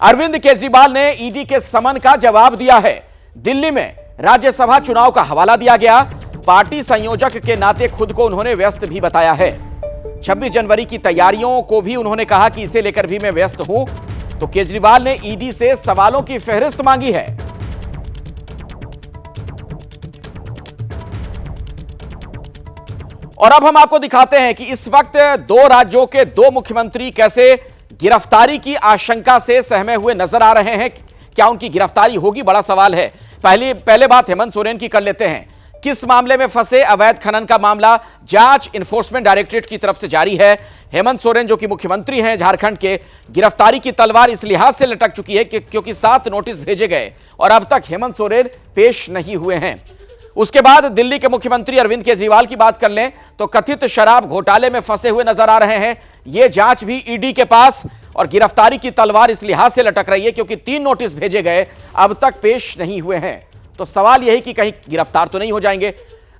अरविंद केजरीवाल ने ईडी के समन का जवाब दिया है। दिल्ली में राज्यसभा चुनाव का हवाला दिया गया। पार्टी संयोजक के नाते खुद को उन्होंने व्यस्त भी बताया है। 26 जनवरी की तैयारियों को भी उन्होंने कहा कि इसे लेकर भी मैं व्यस्त हूं। तो केजरीवाल ने ईडी से सवालों की फहरिस्त मांगी है। और अब हम आपको दिखाते हैं कि इस वक्त दो राज्यों के दो मुख्यमंत्री कैसे गिरफ्तारी की आशंका से सहमे हुए नजर आ रहे हैं। क्या उनकी गिरफ्तारी होगी, बड़ा सवाल है। पहले बात हेमंत सोरेन की कर लेते हैं। किस मामले में फंसे? अवैध खनन का मामला जांच इन्फोर्समेंट डायरेक्टरेट की तरफ से जारी है। हेमंत सोरेन जो कि मुख्यमंत्री हैं झारखंड के, गिरफ्तारी की तलवार इस लिहाज से लटक चुकी है क्योंकि 7 नोटिस भेजे गए और अब तक हेमंत सोरेन पेश नहीं हुए हैं। उसके बाद दिल्ली के मुख्यमंत्री अरविंद केजरीवाल की बात कर लें तो कथित शराब घोटाले में फंसे हुए नजर आ रहे हैं। यह जांच भी ईडी के पास और गिरफ्तारी की तलवार इस लिहाज से लटक रही है क्योंकि 3 नोटिस भेजे गए, अब तक पेश नहीं हुए हैं। तो सवाल यही कि कहीं गिरफ्तार तो नहीं हो जाएंगे।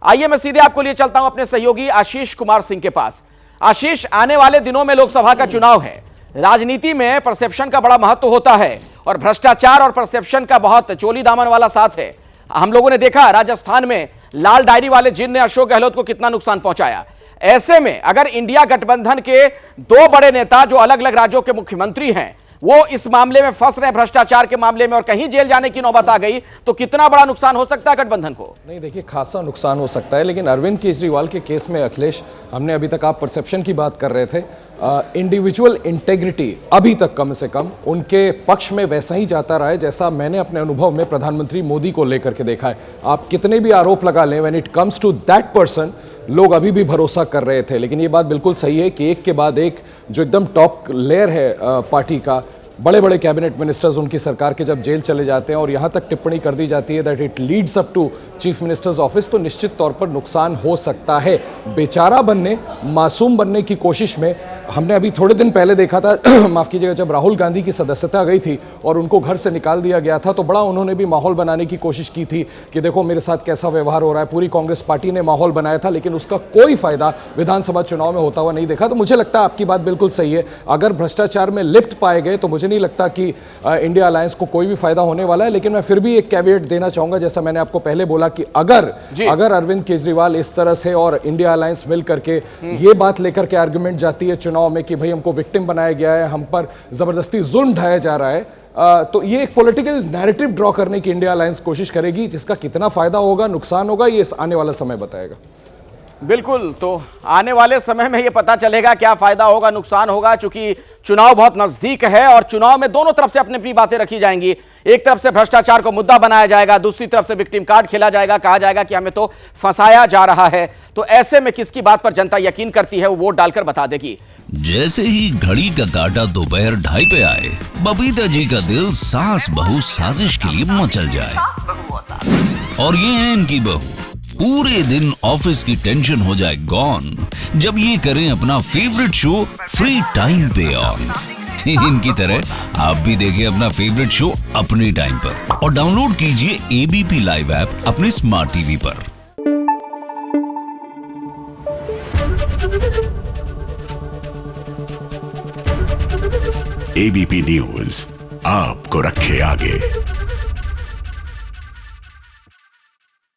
आइए मैं सीधे आपको लिए चलता हूं अपने सहयोगी आशीष कुमार सिंह के पास। आशीष, आने वाले दिनों में लोकसभा का चुनाव है। राजनीति में परसेप्शन का बड़ा महत्व होता है और भ्रष्टाचार और परसेप्शन का बहुत चोली दामन वाला साथ है। हम लोगों ने देखा राजस्थान में लाल डायरी वाले जिन ने अशोक गहलोत को कितना नुकसान पहुंचाया। ऐसे में अगर इंडिया गठबंधन के 2 बड़े नेता जो अलग अलग राज्यों के मुख्यमंत्री हैं वो इस मामले में फंस रहे, भ्रष्टाचार के मामले में, और कहीं जेल जाने की नौबत आ गई तो कितना बड़ा नुकसान हो सकता है गठबंधन को? नहीं, देखिए, खासा नुकसान हो सकता है। लेकिन अरविंद केजरीवाल के केस में अखिलेश, हमने अभी तक, आप परसेप्शन की बात कर रहे थे, इंडिविजुअल इंटेग्रिटी अभी तक कम से कम उनके पक्ष में वैसा ही जाता रहा है जैसा मैंने अपने अनुभव में प्रधानमंत्री मोदी को लेकर के देखा है। आप कितने भी आरोप लगा लें, when it comes to that person, लोग अभी भी भरोसा कर रहे थे। लेकिन ये बात बिल्कुल सही है कि एक के बाद एक जो एकदम टॉप लेयर है पार्टी का, बड़े बड़े कैबिनेट मिनिस्टर्स उनकी सरकार के जब जेल चले जाते हैं और यहाँ तक टिप्पणी कर दी जाती है that it leads up to chief minister's office, तो निश्चित तौर पर नुकसान हो सकता है। बेचारा बनने, मासूम बनने की कोशिश में हमने अभी थोड़े दिन पहले देखा था माफ कीजिएगा, जब राहुल गांधी की सदस्यता गई थी और उनको घर से निकाल दिया गया था तो बड़ा उन्होंने भी माहौल बनाने की कोशिश की थी कि देखो मेरे साथ कैसा व्यवहार हो रहा है। पूरी कांग्रेस पार्टी ने माहौल बनाया था, लेकिन उसका कोई फायदा विधानसभा चुनाव में होता हुआ नहीं देखा। तो मुझे लगता है आपकी बात बिल्कुल सही है। अगर भ्रष्टाचार में लिप्त पाए गए तो मुझे नहीं लगता कि इंडिया अलायंस को कोई भी फायदा होने वाला है। लेकिन मैं फिर भी एक कैविएट देना चाहूंगा, जैसा मैंने आपको पहले बोला कि अगर अरविंद केजरीवाल इस तरह से और इंडिया अलायंस मिल करके ये बात लेकर के आर्गुमेंट जाती है चुनाव में कि भाई हमको विक्टिम बनाया गया है, हम पर जबरदस्ती जुल्म ढाया जा रहा है, तो ये एक पॉलिटिकल नैरेटिव ड्रॉ करने की इंडिया अलायंस कोशिश करेगी, जिसका कितना फायदा होगा, नुकसान होगा, ये आने वाला समय बताएगा। बिल्कुल, तो आने वाले समय में ये पता चलेगा क्या फायदा होगा, नुकसान होगा। चूंकि चुनाव बहुत नजदीक है और चुनाव में दोनों तरफ से अपनी अपनी बातें रखी जाएंगी। एक तरफ से भ्रष्टाचार को मुद्दा बनाया जाएगा, दूसरी तरफ से विक्टिम कार्ड खेला जाएगा, कहा जाएगा कि हमें तो फंसाया जा रहा है। तो ऐसे में किसकी बात पर जनता यकीन करती है वो वोट डालकर बता देगी। जैसे ही घड़ी का काटा दोपहर 2:30 पे आए, बबीता जी का दिल सास बहू साजिश के लिए मचल जाए। और ये है इनकी बहू, पूरे दिन ऑफिस की टेंशन हो जाए गॉन जब ये करें अपना फेवरेट शो फ्री टाइम पे ऑन। इनकी तरह आप भी देखें अपना फेवरेट शो अपने टाइम पर और डाउनलोड कीजिए एबीपी लाइव ऐप अपने स्मार्ट टीवी पर। एबीपी न्यूज आपको रखे आगे।